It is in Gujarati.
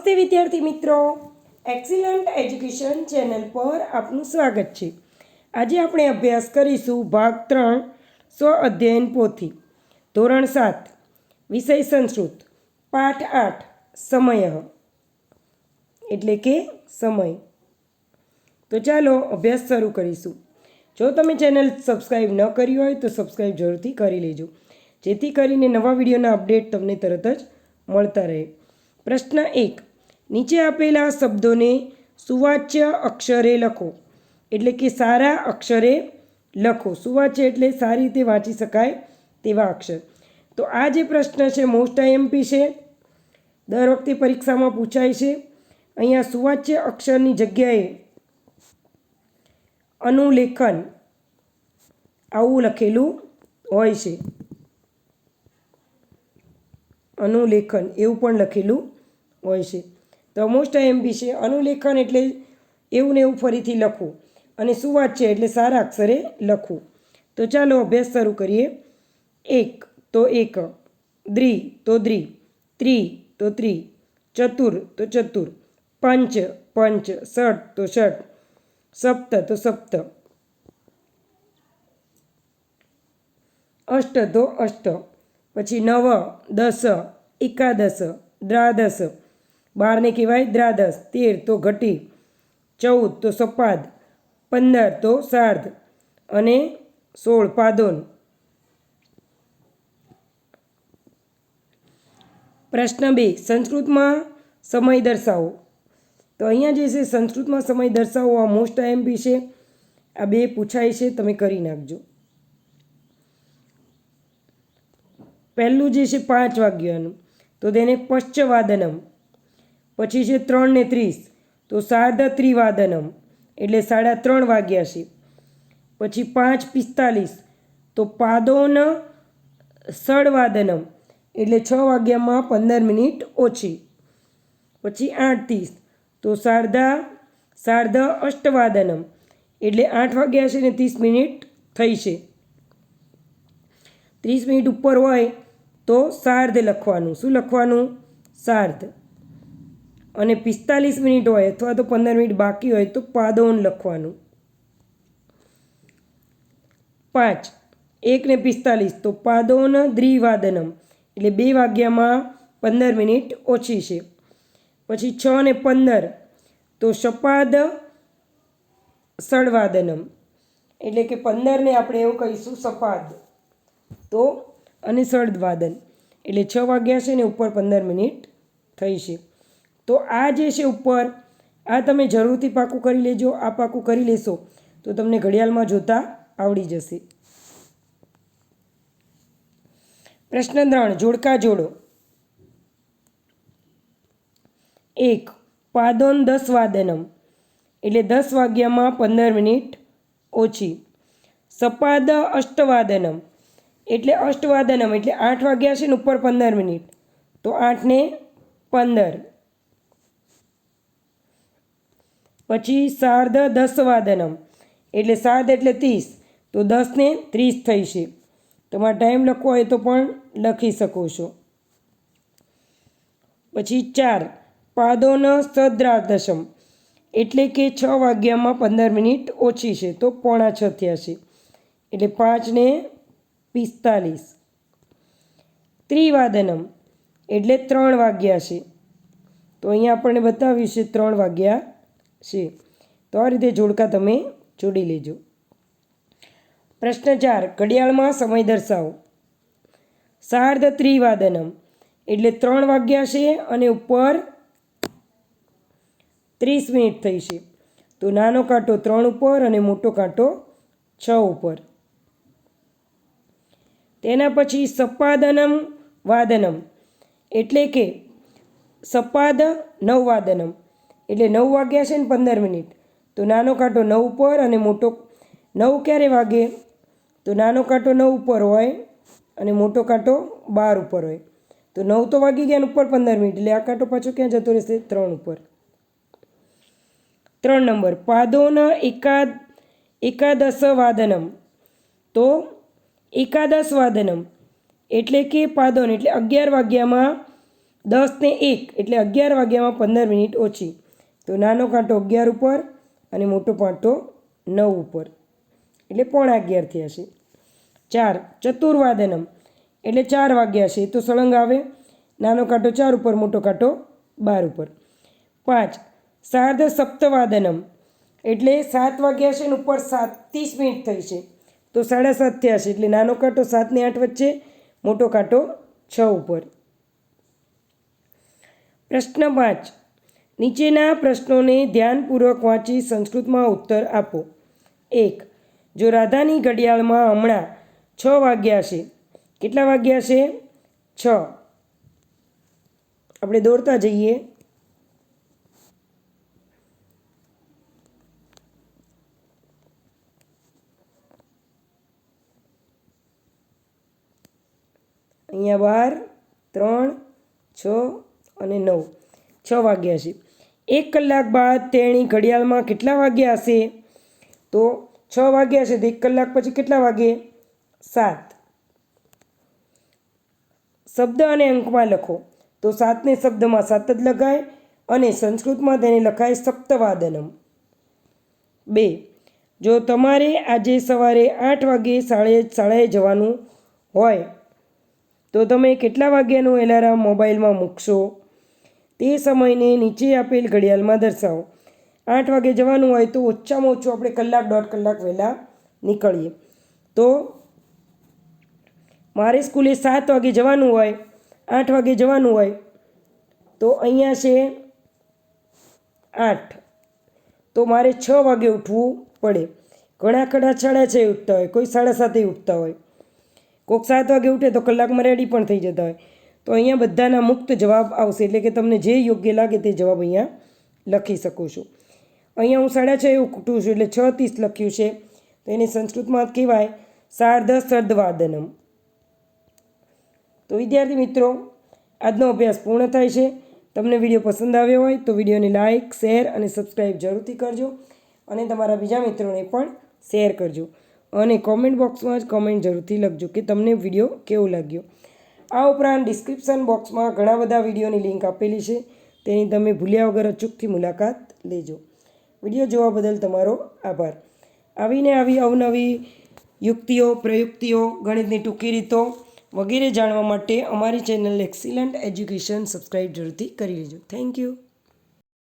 નમસ્તે વિદ્યાર્થી મિત્રો, એક્સિલન્ટ એજ્યુકેશન ચેનલ પર આપનું સ્વાગત છે। આજે આપણે અભ્યાસ કરીશું ભાગ 3 સ્વ અધ્યયન પોથી ધોરણ 7 વિષય સંસ્કૃત પાઠ 8 સમય એટલે કે સમય। તો ચાલો અભ્યાસ શરૂ કરીશું। જો તમે ચેનલ સબસ્ક્રાઈબ ન કરી હોય તો સબસ્ક્રાઈબ જરૂરથી કરી લેજો, જેથી કરીને નવા વિડીયોના અપડેટ તમને તરત જ મળતા રહે। પ્રશ્ન 1, નીચે આપેલા શબ્દોને સુવાચ્ય અક્ષરે લખો, એટલે કે સારા અક્ષરે લખો। સુવાચ્ય એટલે સારી રીતે વાંચી શકાય તેવા અક્ષર। તો આ જે પ્રશ્ન છે મોસ્ટ આઈએમપી છે, દર વખતે પરીક્ષામાં પૂછાય છે। અહીંયા સુવાચ્ય અક્ષરની જગ્યાએ અનુલેખન આવું લખેલું હોય છે, અનુલેખન એવું પણ લખેલું હોય છે। તો મોસ્ટ આઈએમપી છે। અનુલેખન એટલે એવું ને એવું ફરીથી લખવું, અને સુવાચ્ય એટલે સારા અક્ષરે લખવું। તો ચાલો અભ્યાસ શરૂ કરીએ। એક તો એક, દ્રિ તો દ્રિ, ત્રિ તો ત્રિ, ચતુર તો ચતુર, પંચ પંચ, ષટ તો ષટ, સપ્ત તો સપ્ત, અષ્ટ તો અષ્ટ, પછી નવ, દસ, એકાદશ, દ્વાદશ, 12ને કહેવાય દ્વાદશ, 13 તો ઘટી, 14 તો સપાદ, 15 તો સાર્ધ, અને 16 પાદોન। પ્રશ્ન 2, સંસ્કૃતમાં સમય દર્શાવો। તો અહીંયા જે છે સંસ્કૃતમાં સમય દર્શાવો આ મોસ્ટ આઈએમપી છે। આ બે પૂછાય છે, તમે કરી નાખજો। પહેલું જે છે 5 વાગ્યાનું, તો તેને પશ્ચવાદનમ। પછી છે 3:30, તો સાર્ધત્રિવાદનમ એટલે 3:30 વાગ્યા છે। પછી 5:45, તો પાદોન ષડવાદનમ એટલે 6 વાગ્યામાં 15 મિનિટ ઓછી। પછી 8:30, તો સાર્ધ અષ્ટવાદનમ એટલે 8 વાગ્યા છે ને 30 મિનિટ થઈ છે। 30 મિનિટ ઉપર હોય તો સાર્ધ લખવાનું। શું લખવાનું? સાર્ધ। અને 45 મિનિટ હોય અથવા તો 15 મિનિટ બાકી હોય તો પાદોન લખવાનું। 5, 1:45, તો પાદોન દ્વિવાદનમ એટલે 2 વાગ્યામાં 15 મિનિટ ઓછી છે। પછી 6:15, તો સપાદ ષડવાદનમ એટલે કે 15ને આપણે એવું કહીશું સપાદ, તો અને ષડવાદન એટલે 6 વાગ્યા છે ને ઉપર 15 મિનિટ થઈ છે। તો આ જે છે ઉપર આ તમે જરૂરથી પાકું કરી લેજો। આ પાકું કરી લેશો તો તમને ઘડિયાળમાં જોતા આવડી જશે। પ્રશ્ન 3, જોડકા જોડો। 1, પાદોન 10 વાદનમ એટલે 10 વાગ્યામાં 15 મિનિટ ઓછી। સપાદ અષ્ટવાદનમ એટલે અષ્ટવાદનમ એટલે 8 વાગ્યા છે ને ઉપર 15 મિનિટ, તો 8:15। પછી સાર્ધ દસવાદનમ એટલે સાર્ધ એટલે 30, તો 10:30 થઈ છે। તમારે ટાઈમ લખવો હોય તો પણ લખી શકો છો। પછી 4, પાદોન સદ્રાદશમ એટલે કે 6 વાગ્યામાં 15 મિનિટ ઓછી છે, તો 5:45 થયા છે એટલે 5:45। ત્રિવાદનમ એટલે 3 વાગ્યા છે, તો અહીંયા આપણને બતાવ્યું છે 3 વાગ્યા છે। તો આ રીતે જોડકા તમે જોડી લેજો। પ્રશ્ન 4, ઘડિયાળમાં સમય દર્શાવો। સાર્ધ ત્રિવાદનમ એટલે 3 વાગ્યા છે અને ઉપર 30 મિનિટ થઈ છે, તો નાનો કાંટો 3 ઉપર અને મોટો કાંટો 6 ઉપર। તેના પછી સપાદનમ વાદનમ એટલે કે સપાદ 9 વાદનમ એટલે 9 વાગ્યા છે ને 15 મિનિટ, તો નાનો કાંટો 9 ઉપર અને મોટો 9 ક્યારે વાગે? તો નાનો કાંટો 9 ઉપર હોય અને મોટો કાંટો 12 ઉપર હોય, તો 9 તો વાગી ગયા ને ઉપર 15 મિનિટ એટલે આ કાંટો પાછો ક્યાં જતો રહેશે? 3 ઉપર। 3 નંબર, પાદોન એકાદશ વાદનમ, તો એકાદશ વાદનમ એટલે કે પાદોન એટલે 11 વાગ્યામાં 10 ને 1 એટલે 11 વાગ્યામાં 15 મિનિટ ઓછી. તો નાનો કાંટો 11 ઉપર અને મોટો કાંટો 9 ઉપર એટલે 10:45 થયા છે. 4 ચતુર્વાદનમ એટલે 4 વાગ્યા છે તો સળંગ આવે. નાનો કાંટો 4 ઉપર, મોટો કાંટો 12 ઉપર. 5 સાર્ધ સપ્તવાદનમ એટલે 7 વાગ્યા છે ને ઉપર 30 મિનિટ થઈ છે તો 7:30 થયા છે એટલે નાનો કાંટો 7 ને 8 વચ્ચે, મોટો કાંટો 6 ઉપર. પ્રશ્ન 5 નીચેના પ્રશ્નોને ધ્યાનપૂર્વક વાંચી સંસ્કૃતમાં ઉત્તર આપો. 1 જો રાધાની ઘડિયાળમાં હમણાં 6 વાગ્યા છે, કેટલા વાગ્યા છે? 6. આપણે દોડતા જઈએ. અહીંયા 12, 3, 6 અને 9, 6 વાગ્યા છે. 1 કલાક બાદ તેણી ઘડિયાળમાં કેટલા વાગ્યા હશે? તો 6 વાગ્યા છે તો 1 કલાક પછી કેટલા વાગે? 7. શબ્દ અને અંકમાં લખો. તો 7ને શબ્દમાં 7 જ લખાય અને સંસ્કૃતમાં તેને લખાય સપ્તવાદનમ. 2 જો તમારે આજે સવારે 8 વાગે શાળાએ જવાનું હોય તો તમે કેટલા વાગ્યાનું એલાર્મ મોબાઈલમાં મૂકશો? તે સમયને નીચે આપેલ ઘડિયાળમાં દર્શાવો. 8 વાગે જવાનું હોય તો ઓછામાં ઓછું આપણે કલાક 1.5 કલાક વહેલા નીકળીએ. તો મારે સ્કૂલે 7 વાગે જવાનું હોય, 8 વાગે જવાનું હોય તો અહીંયા છે 8 તો મારે 6 વાગે ઉઠવું પડે. ઘણા ખરા 6:30 ઉઠતા હોય, કોઈ 7:30 ઉઠતા હોય, કોઈક 7 વાગે ઉઠે તો કલાકમાં રેડી પણ થઈ જતા હોય. તો અહીંયા બધાના મુક્ત જવાબ આવશે એટલે કે તમને જે યોગ્ય લાગે તે જવાબ અહીંયા લખી શકો છો. અહીંયા હું 6:30 ઉઠું છું એટલે 6:30 લખ્યું છે તો એને સંસ્કૃતમાં કહેવાય સાર્ધ સર્ધવાદનમ. તો વિદ્યાર્થી મિત્રો, આજનો અભ્યાસ પૂર્ણ થાય છે. તમને વિડીયો પસંદ આવ્યો હોય તો વિડીયોને લાઇક, શેર અને સબસ્ક્રાઈબ જરૂરથી કરજો અને તમારા બીજા મિત્રોને પણ શેર કરજો અને કોમેન્ટ બોક્સમાં જ કોમેન્ટ જરૂરથી લખજો કે તમને વિડીયો કેવો લાગ્યો. આ ઉપરાંત ડિસ્ક્રિપ્શન બોક્સમાં ઘણા બધા વિડીયોની લિંક આપેલી છે, તેની તમે ભૂલ્યા વગર અચૂકથી મુલાકાત લેજો. વિડીયો જોવા બદલ તમારો આભાર. આવી અવનવી યુક્તિઓ, પ્રયુક્તિઓ, ગણિતની ટૂંકી રીતો વગેરે જાણવા માટે અમારી ચેનલ એક્સિલન્ટ એજ્યુકેશન સબસ્ક્રાઈબ જરૂરથી કરી લેજો. Thank you.